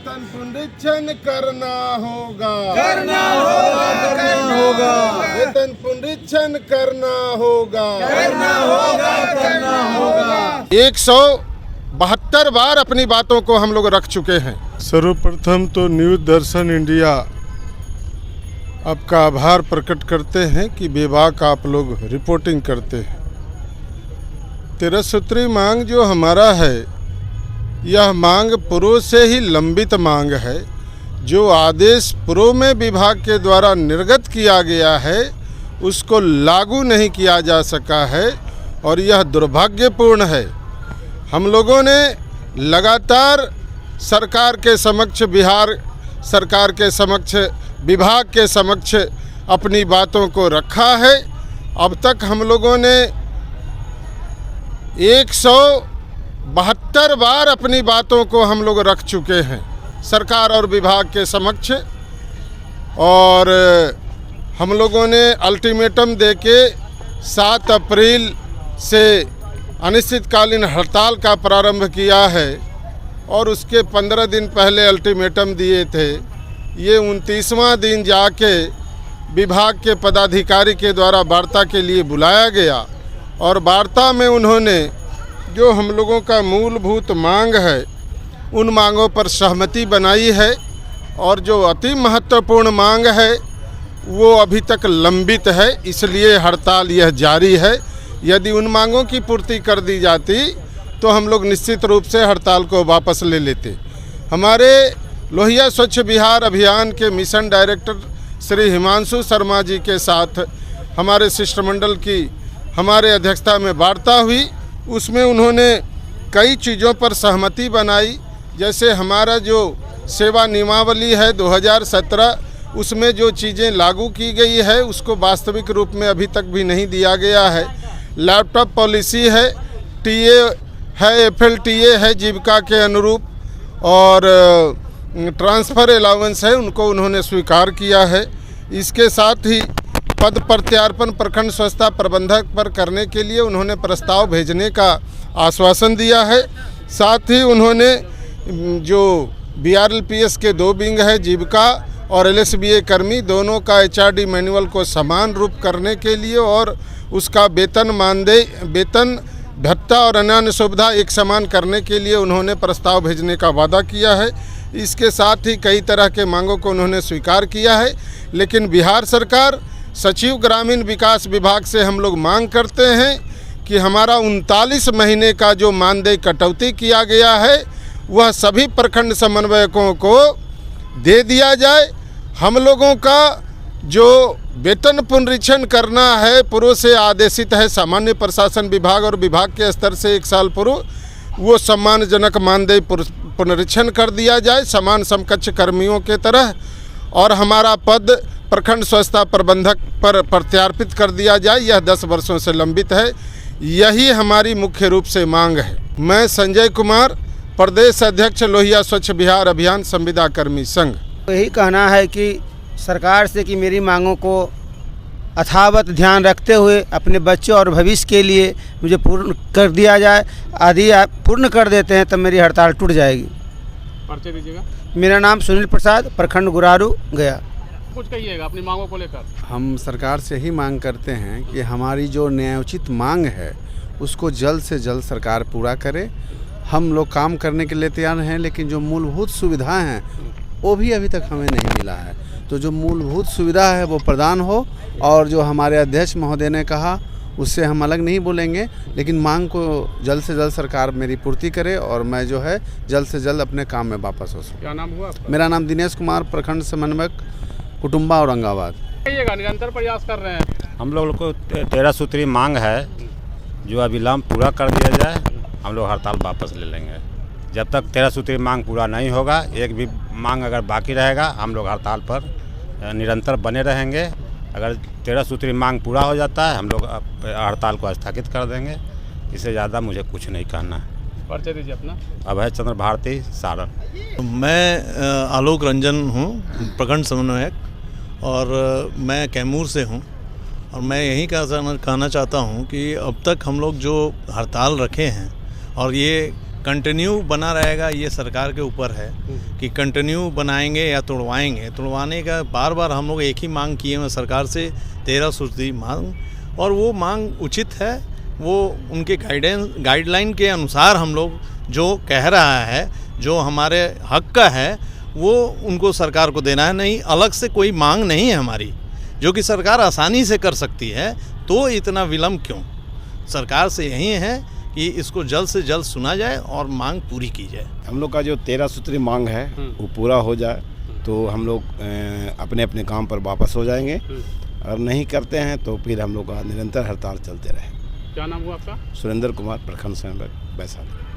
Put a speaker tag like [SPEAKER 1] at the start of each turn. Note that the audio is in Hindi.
[SPEAKER 1] वेतन पुनरीक्षण करना होगा,
[SPEAKER 2] करना होगा, करना होगा,
[SPEAKER 1] वेतन पुनरीक्षण करना होगा,
[SPEAKER 2] करना होगा, करना होगा।
[SPEAKER 1] 172 बार अपनी बातों को हम लोग रख चुके हैं। सर्वप्रथम तो न्यूज़ दर्शन इंडिया आपका आभार प्रकट करते हैं कि बेबाक आप लोग रिपोर्टिंग करते हैं। 13 सूत्री मांग जो हमारा है, यह मांग पूर्व से ही लंबित मांग है। जो आदेश पूर्व में विभाग के द्वारा निर्गत किया गया है उसको लागू नहीं किया जा सका है और यह दुर्भाग्यपूर्ण है। हम लोगों ने लगातार सरकार के समक्ष, बिहार सरकार के समक्ष, विभाग के समक्ष अपनी बातों को रखा है। अब तक हम लोगों ने 172 बार अपनी बातों को हम लोग रख चुके हैं सरकार और विभाग के समक्ष, और हम लोगों ने अल्टीमेटम देके 7 अप्रैल से अनिश्चितकालीन हड़ताल का प्रारंभ किया है और उसके 15 दिन पहले अल्टीमेटम दिए थे। ये 29वां दिन जाके विभाग के पदाधिकारी के द्वारा वार्ता के लिए बुलाया गया और वार्ता में उन्होंने जो हम लोगों का मूलभूत मांग है उन मांगों पर सहमति बनाई है, और जो अति महत्वपूर्ण मांग है वो अभी तक लंबित है, इसलिए हड़ताल यह जारी है। यदि उन मांगों की पूर्ति कर दी जाती तो हम लोग निश्चित रूप से हड़ताल को वापस ले लेते। हमारे लोहिया स्वच्छ बिहार अभियान के मिशन डायरेक्टर श्री हिमांशु शर्मा जी के साथ हमारे शिष्टमंडल की हमारे अध्यक्षता में वार्ता हुई। उसमें उन्होंने कई चीज़ों पर सहमति बनाई, जैसे हमारा जो सेवा नियमावली है 2017, उसमें जो चीज़ें लागू की गई है उसको वास्तविक रूप में अभी तक भी नहीं दिया गया है। लैपटॉप पॉलिसी है, टीए है, FLTA है जीविका के अनुरूप, और ट्रांसफ़र अलाउंस है, उनको उन्होंने स्वीकार किया है। इसके साथ ही पद प्रत्यार्पण प्रखंड स्वच्छता प्रबंधक पर करने के लिए उन्होंने प्रस्ताव भेजने का आश्वासन दिया है। साथ ही उन्होंने जो BRLPS के 2 विंग है, जीविका और LSBA कर्मी, दोनों का HRD मैनुअल को समान रूप करने के लिए और उसका वेतन मानदेय, वेतन भत्ता और अन्य सुविधा एक समान करने के लिए उन्होंने प्रस्ताव भेजने का वादा किया है। इसके साथ ही कई तरह के मांगों को उन्होंने स्वीकार किया है। लेकिन बिहार सरकार सचिव ग्रामीण विकास विभाग से हम लोग मांग करते हैं कि हमारा 39 महीने का जो मानदेय कटौती किया गया है वह सभी प्रखंड समन्वयकों को दे दिया जाए। हम लोगों का जो वेतन पुनरीक्षण करना है पूर्व से आदेशित है सामान्य प्रशासन विभाग और विभाग के स्तर से 1 साल पूर्व, वो सम्मानजनक मानदेय पुनरीक्षण कर दिया जाए समान समकक्ष कर्मियों के तरह, और हमारा पद प्रखंड स्वच्छता प्रबंधक पर प्रत्यार्पित कर दिया जाए। यह 10 वर्षों से लंबित है। यही हमारी मुख्य रूप से मांग है। मैं संजय कुमार, प्रदेश अध्यक्ष लोहिया स्वच्छ बिहार अभियान संविदा कर्मी संघ।
[SPEAKER 3] यही कहना है कि सरकार से कि मेरी मांगों को अथावत ध्यान रखते हुए अपने बच्चों और भविष्य के लिए मुझे पूर्ण कर दिया जाए। यदि आप पूर्ण कर देते हैं तो मेरी हड़ताल टूट जाएगी।
[SPEAKER 4] परिचय दीजिएगा।
[SPEAKER 3] मेरा नाम सुनील प्रसाद, प्रखंड गुरारू गया।
[SPEAKER 4] कुछ कहिएगा अपनी मांगों को लेकर।
[SPEAKER 5] हम सरकार से ही मांग करते हैं कि हमारी जो न्यायोचित मांग है उसको जल्द से जल्द सरकार पूरा करे। हम लोग काम करने के लिए तैयार हैं, लेकिन जो मूलभूत सुविधाएं हैं वो भी अभी तक हमें नहीं मिला है। तो जो मूलभूत सुविधा है वो प्रदान हो, और जो हमारे अध्यक्ष महोदय ने कहा उससे हम अलग नहीं बोलेंगे, लेकिन मांग को जल्द से जल्द सरकार मेरी पूर्ति करे और मैं जो है जल्द से जल्द अपने काम में वापस हो सकूँ।
[SPEAKER 4] क्या नाम हुआ आपका?
[SPEAKER 5] मेरा नाम दिनेश कुमार, प्रखंड समन्वयक, कुटुम्बा, औरंगाबाद।
[SPEAKER 4] कहिएगा, निरंतर प्रयास कर रहे हैं।
[SPEAKER 6] हम लोग को 13 सूत्री मांग है जो अविलंब पूरा कर दिया जाए। हम लोग हड़ताल वापस ले लेंगे। जब तक 13 सूत्री मांग पूरा नहीं होगा, एक भी मांग अगर बाकी रहेगा, हम लोग हड़ताल पर निरंतर बने रहेंगे। अगर 13 सूत्री मांग पूरा हो जाता है, हम लोग हड़ताल को स्थगित कर देंगे। इससे ज़्यादा मुझे कुछ नहीं कहना है।
[SPEAKER 4] परिचय दीजिए अपना।
[SPEAKER 6] अभय चंद्र भारती, सारण।
[SPEAKER 7] मैं आलोक रंजन हूँ, प्रखंड समन्वयक, और मैं कैमूर से हूँ। और मैं यही कहना चाहता हूँ कि अब तक हम लोग जो हड़ताल रखे हैं और ये कंटिन्यू बना रहेगा ये सरकार के ऊपर है कि कंटिन्यू बनाएंगे या तोड़वाएंगे। तोड़वाने का बार बार हम लोग एक ही मांग किए हैं सरकार से, 13 सूत्री मांग, और वो मांग उचित है। वो उनके गाइडलाइन के अनुसार हम लोग जो कह रहा है, जो हमारे हक का है, वो उनको सरकार को देना है। नहीं, अलग से कोई मांग नहीं है हमारी, जो कि सरकार आसानी से कर सकती है। तो इतना विलम्ब क्यों? सरकार से यही है कि इसको जल्द से जल्द सुना जाए और मांग पूरी की जाए।
[SPEAKER 8] हम लोग का जो 13 सूत्री मांग है वो पूरा हो जाए तो हम लोग अपने अपने काम पर वापस हो जाएंगे, और नहीं करते हैं तो फिर हम लोग का निरंतर हड़ताल चलते रहे।
[SPEAKER 4] क्या नाम हुआ आपका?
[SPEAKER 8] सुरेंद्र कुमार, प्रखंड संयोजक वैशाली।